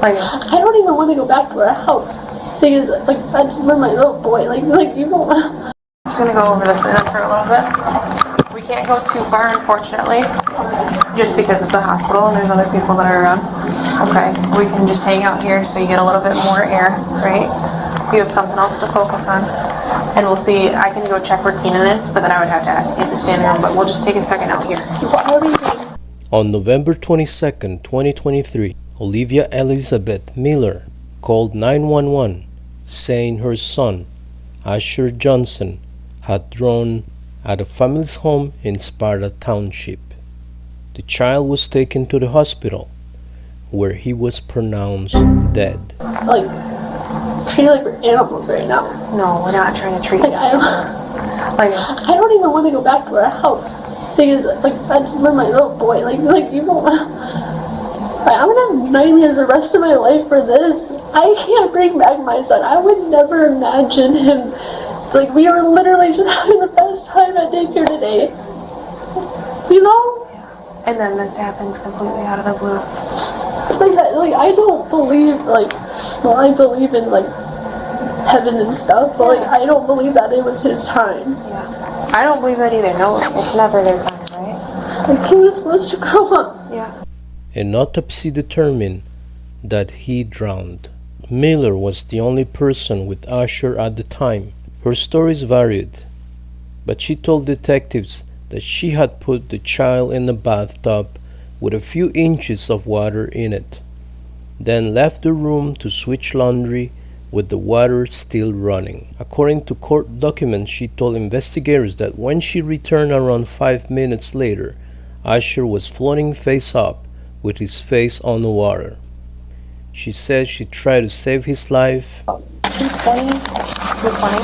Like, I don't even want to go back to our house because, like, that's where my little boy. Like you don't. I'm just gonna go over this with him for a little bit. We can't go too far, unfortunately, just because it's a hospital and there's other people that are around. Okay, we can just hang out here so you get a little bit more air, right? You have something else to focus on. And we'll see, I can go check where Keenan is, but then I would have to ask you at the standing room, but we'll just take a second out here. On November 22nd, 2023, Olivia Elizabeth Miller called 911 saying her son, Asher Johnson, had drowned at a family's home in Sparta Township. The child was taken to the hospital, where he was pronounced dead. Like, treat like we're animals right now. No, we're not trying to treat animals. I don't even want to go back to our house because, like, that's where my little boy. Like you don't. I'm gonna have nightmares the rest of my life for this. I can't bring back my son. I would never imagine him. Like, we were literally just having the best time at daycare today. You know? Yeah. And then this happens completely out of the blue. Like I don't believe, like, well, I believe in, like, heaven and stuff, but, like, I don't believe that it was his time. Yeah. I don't believe that either. No, it's never their time, right? Like, he was supposed to grow up. Yeah. An autopsy determined that he drowned. Miller was the only person with Asher at the time. Her stories varied, but she told detectives that she had put the child in the bathtub with a few inches of water in it, then left the room to switch laundry with the water still running. According to court documents, she told investigators that when she returned around 5 minutes later, Asher was floating face up with his face on the water. She said she tried to save his life. He's funny. You're funny? I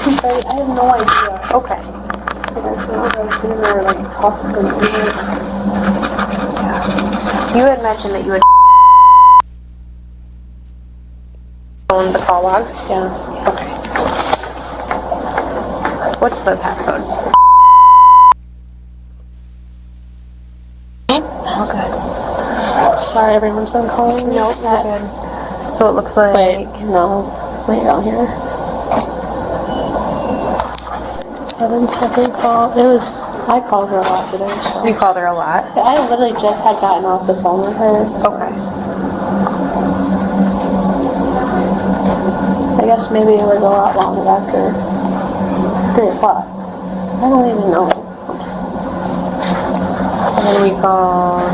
have no idea. Okay. Like, I was sitting there, like, talking to me. You had mentioned that you had owned the call logs? Yeah. Okay. What's the passcode? Oh, good. Sorry, everyone's been calling. Nope, not good. So it looks like... Wait, no. Wait down here. 7-second call. It was... I called her a lot today. So. You called her a lot? I literally just had gotten off the phone with her. So. Okay. I guess maybe it was a lot longer after 3 o'clock. I don't even know. Oops. And then we called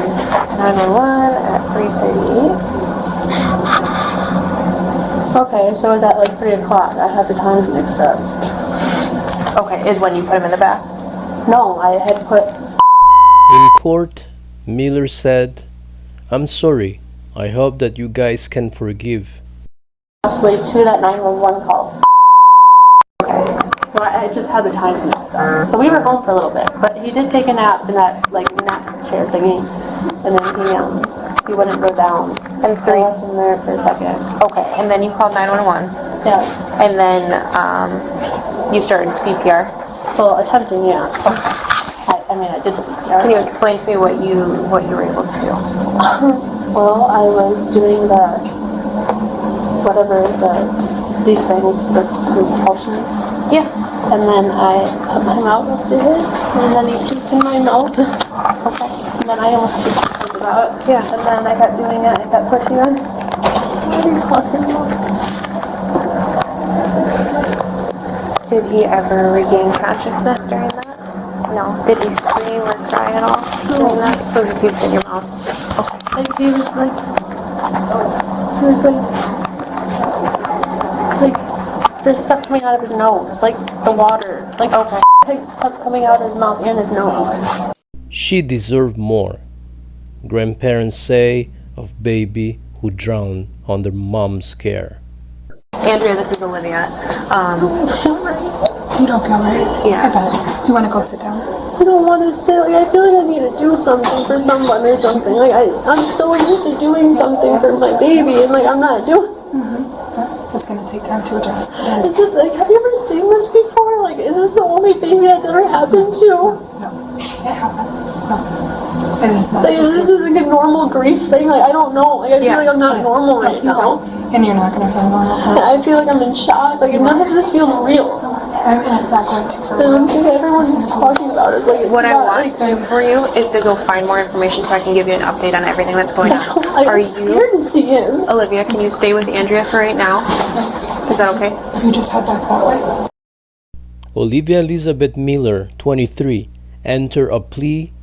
911 at 3:38. Okay, so it was at like 3 o'clock. I had the times mixed up. Okay, is when you put him in the bath? No, I had put... In court, Miller said, "I'm sorry. I hope that you guys can forgive." Possibly to that 911 call. Okay, so I just had the times mixed up. So we were home for a little bit, but he did take a nap in that, like, nap chair thingy. And then he wouldn't go down. And I left him there for a second. Okay, and then you called 911. Yeah. And then you started CPR. Well, attempting, yeah. I mean, I did CPR. Can you explain to me what you were able to do? Well, I was doing these things, the compulsions. Yeah. And then I put my mouth up to his, and then he puked in my mouth. Okay. And then I almost puked about it. Yeah. And then I kept doing it, I kept pushing him. What are you talking about? Did he ever regain consciousness during that? No. Did he scream or cry at all during that? So he puked in your mouth? Okay. Like, he was like, there's stuff coming out of his nose, like the water, like kept coming out of his mouth and his nose. She deserved more, grandparents say of baby who drowned under mom's care. Andrea, this is Olivia. You don't feel right? Yeah. I bet. Do you want to go sit down? I don't want to sit. Like, I feel like I need to do something for someone or something. Like, I'm so used to doing something for my baby, and, like, I'm not doing. It's going to take time to adjust. It's just like, have you ever seen this before? Like, is this the only baby that's ever happened to? No, it hasn't. It is not. Like, this is like a normal grief thing. Like, I don't know. Like, I feel like I'm not normal right now. And you're not gonna feel normal for I feel like I'm in shock. Like, none of this feels real. I mean, it's not going to for And real. I'm saying everyone's just talking about it. It's like, it's What I not want to do for you is to go find more information so I can give you an update on everything that's going on. I'm scared to see him. Olivia, can you stay with Andrea for right now? Is that okay? If you just head back that way. Olivia Elizabeth Miller, 23, entered a plea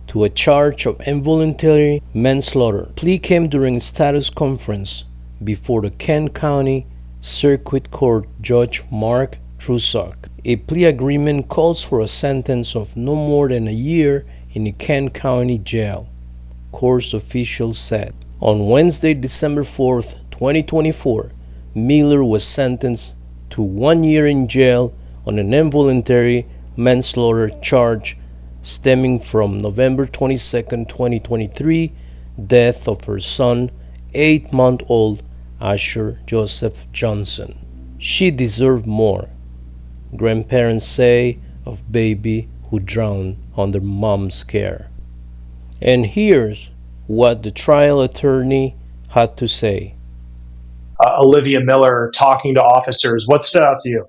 to a charge of involuntary manslaughter. Plea came during a status conference before the Kent County Circuit Court Judge Mark Trusock. A plea agreement calls for a sentence of no more than a year in the Kent County Jail, court officials said. On Wednesday, December 4th, 2024, Miller was sentenced to 1 year in jail on an involuntary manslaughter charge stemming from November 22, 2023, death of her son, 8-month-old Asher Joseph Johnson. She deserved more, grandparents say of baby who drowned under mom's care. And here's what the trial attorney had to say. Olivia Miller talking to officers. What stood out to you?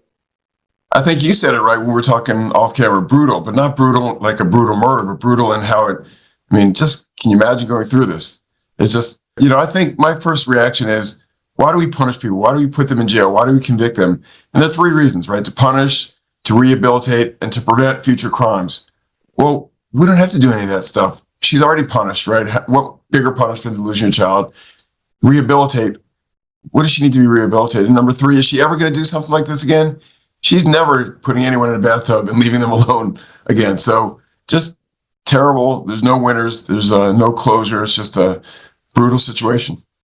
I think you said it right when we were talking off camera, brutal, but not brutal like a brutal murder, but brutal in how it, I mean, just can you imagine going through this? It's just, I think my first reaction is, why do we punish people? Why do we put them in jail? Why do we convict them? And there are three reasons, right? To punish, to rehabilitate, and to prevent future crimes. Well, we don't have to do any of that stuff. She's already punished, right? What bigger punishment than losing a child? Rehabilitate. What does she need to be rehabilitated? And number three, is she ever going to do something like this again? She's never putting anyone in a bathtub and leaving them alone again. So just terrible. There's no winners. There's no closure. It's just a brutal situation.